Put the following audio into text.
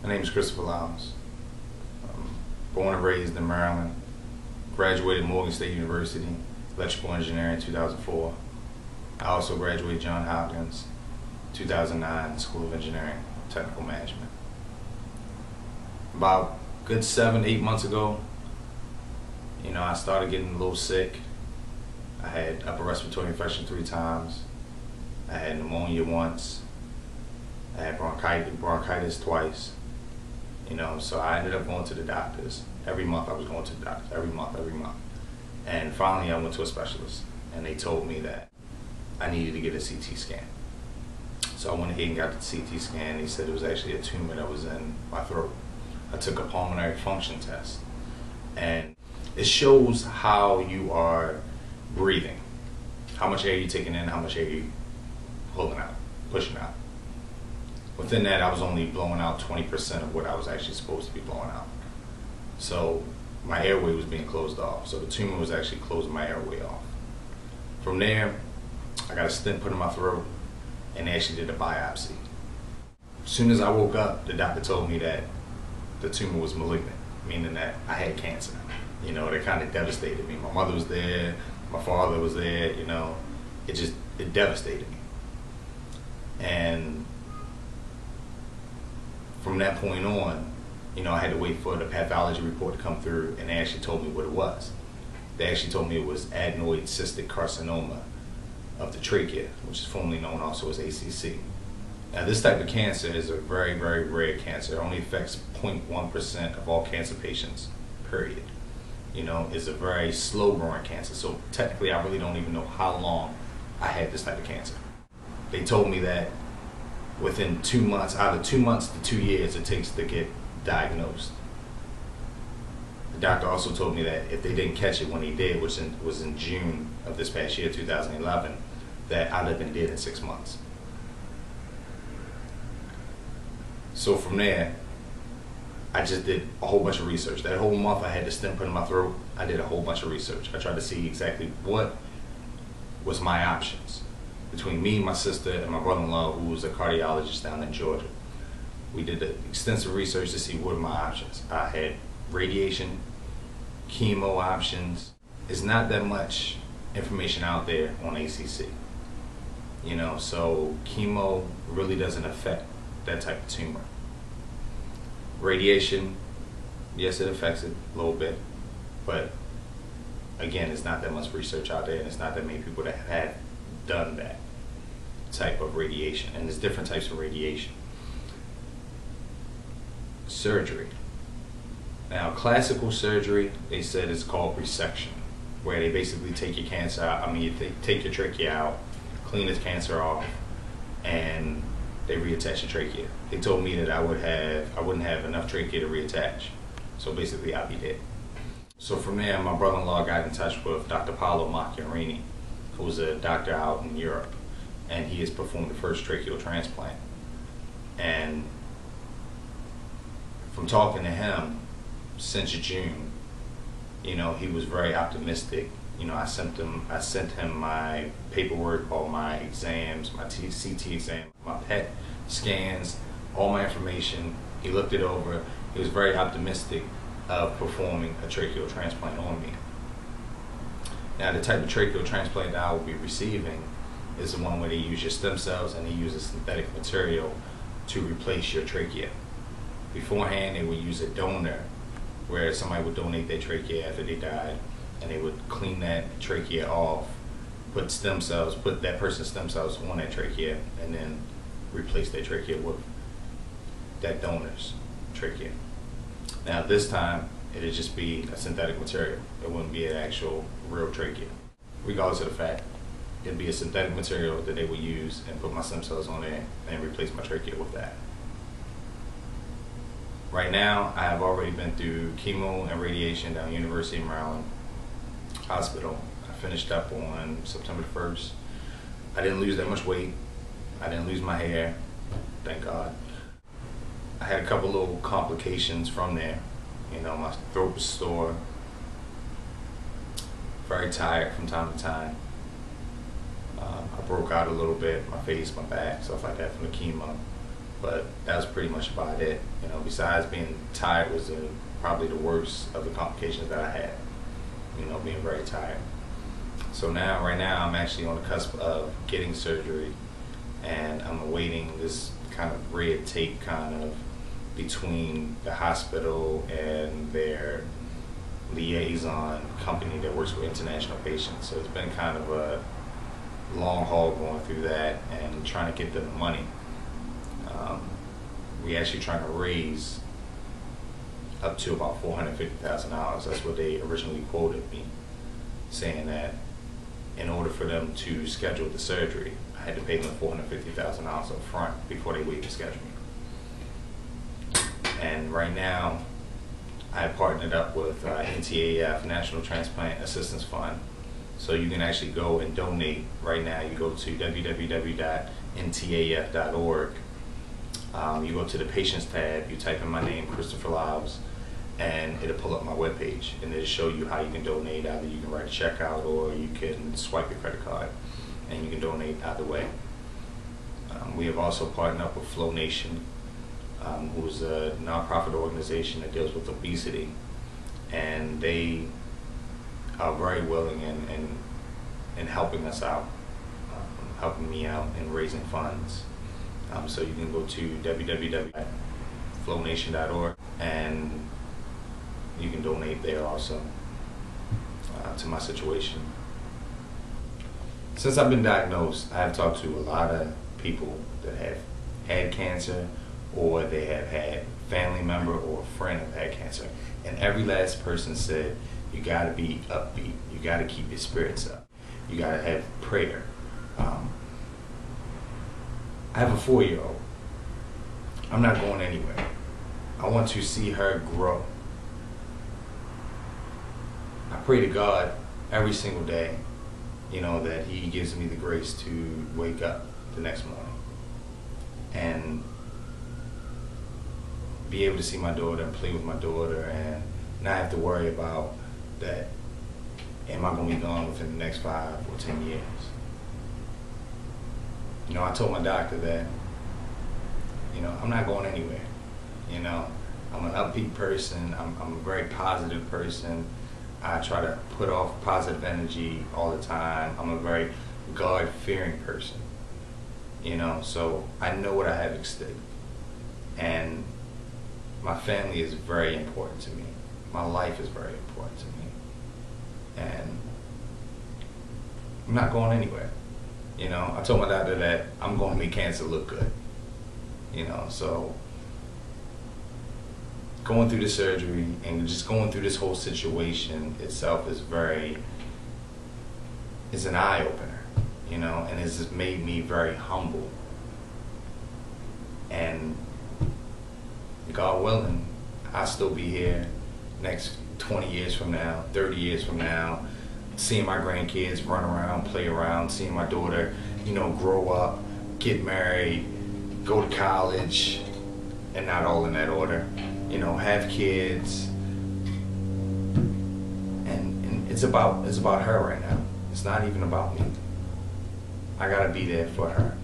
My name is Christopher Lyles. Born and raised in Maryland. Graduated Morgan State University, electrical engineering in 2004. I also graduated Johns Hopkins 2009, School of Engineering, Technical Management. About good 7-8 months ago, I started getting a little sick. I had upper respiratory infection 3 times. I had pneumonia once. I had bronchitis twice. So I ended up going to the doctors. Every month I was going to the doctors, every month. And finally I went to a specialist and they told me that I needed to get a CT scan. So I went ahead and got the CT scan. They said it was actually a tumor that was in my throat. I took a pulmonary function test and it shows how you are breathing, how much air you're taking in, how much air you're pulling out, pushing out. Within that, I was only blowing out 20% of what I was actually supposed to be blowing out. So my airway was being closed off. So the tumor was actually closing my airway off. From there, I got a stent put in my throat and they actually did a biopsy. As soon as I woke up, the doctor told me that the tumor was malignant, meaning that I had cancer. That kind of devastated me. My mother was there, my father was there, it devastated me. And from that point on, I had to wait for the pathology report to come through, and they actually told me what it was. They actually told me it was Adenoid Cystic Carcinoma of the Trachea, which is formerly known also as ACC. Now this type of cancer is a very, very rare cancer. It only affects 0.1% of all cancer patients, period. It's a very slow growing cancer, so technically I really don't even know how long I had this type of cancer. They told me that within 2 months, either 2 months to 2 years it takes to get diagnosed. The doctor also told me that if they didn't catch it when he did, which was in June of this past year, 2011, that I'd have been dead in 6 months. So from there, I just did a whole bunch of research. That whole month I had the stent put in my throat, I did a whole bunch of research. I tried to see exactly what was my options. Between me, my sister, and my brother-in-law, who was a cardiologist down in Georgia. We did extensive research to see what are my options. I had radiation, chemo options. There's not that much information out there on ACC. So chemo really doesn't affect that type of tumor. Radiation, yes, it affects it a little bit, but again, it's not that much research out there, and it's not that many people that have done that type of radiation, and there's different types of radiation. Surgery. Now, classical surgery, they said it's called resection, where they basically take your cancer out, take your trachea out, clean the cancer off, and they reattach the trachea. They told me that I wouldn't have enough trachea to reattach, so basically I'd be dead. So from there, my brother-in-law got in touch with Dr. Paolo Macchiarini, who's a doctor out in Europe, and he has performed the first tracheal transplant. And from talking to him since June, he was very optimistic. I sent him my paperwork, all my exams, my CT exam, my PET scans, all my information. He looked it over. He was very optimistic of performing a tracheal transplant on me. Now, the type of tracheal transplant that I will be receiving is the one where they use your stem cells and they use a synthetic material to replace your trachea. Beforehand, they would use a donor, where somebody would donate their trachea after they died, and they would clean that trachea off, put that person's stem cells on that trachea, and then replace their trachea with that donor's trachea. Now this time, it'd just be a synthetic material. It wouldn't be an actual real trachea. Regardless of the fact, it'd be a synthetic material that they would use and put my stem cells on there and replace my trachea with that. Right now, I have already been through chemo and radiation down University of Maryland Hospital. I finished up on September 1st. I didn't lose that much weight. I didn't lose my hair, thank God. I had a couple little complications from there. My throat was sore, very tired from time to time. I broke out a little bit, my face, my back, stuff like that from the chemo. but that was pretty much about it. You know, besides being tired was probably the worst of the complications that I had. You know, being very tired. So now, right now, I'm actually on the cusp of getting surgery, and I'm awaiting this kind of red tape kind of between the hospital and their liaison company that works with international patients. So it's been kind of a long haul going through that and trying to get them the money. We actually trying to raise up to about $450,000. That's what they originally quoted me, saying that in order for them to schedule the surgery, I had to pay them $450,000 up front before they waited to schedule me. And right now, I partnered up with NTAF, National Transplant Assistance Fund. So you can actually go and donate right now. You go to www.ntaf.org. You go to the Patients tab, you type in my name, Christopher Lyles, and it'll pull up my webpage, and it'll show you how you can donate. Either you can write a check out or you can swipe your credit card, and you can donate either way. We have also partnered up with Flow Nation, who's a nonprofit organization that deals with obesity, and they are very willing in helping us out, helping me out in raising funds. So you can go to www.flownation.org and you can donate there also to my situation. Since I've been diagnosed, I have talked to a lot of people that have had cancer, or they have had family member or a friend have had cancer, and every last person said, you gotta be upbeat, you gotta keep your spirits up, you gotta have prayer. I have a 4-year-old. I'm not going anywhere. I want to see her grow. I pray to God every single day, you know, that He gives me the grace to wake up the next morning and be able to see my daughter and play with my daughter and not have to worry about that, am I going to be gone within the next 5 or 10 years? You know, I told my doctor that, you know, I'm not going anywhere. You know, I'm an upbeat person. I'm a very positive person. I try to put off positive energy all the time. I'm a very God-fearing person. You know, so I know what I have at stake. And my family is very important to me. My life is very important to me. And I'm not going anywhere. You know, I told my doctor that I'm going to make cancer look good. You know, so going through the surgery and just going through this whole situation itself is it's an eye-opener, you know, and it's just made me very humble. And God willing, I'll still be here next 20 years from now, 30 years from now, seeing my grandkids run around, play around, seeing my daughter, you know, grow up, get married, go to college, and not all in that order, you know, have kids, and it's about her right now. It's not even about me. I gotta be there for her.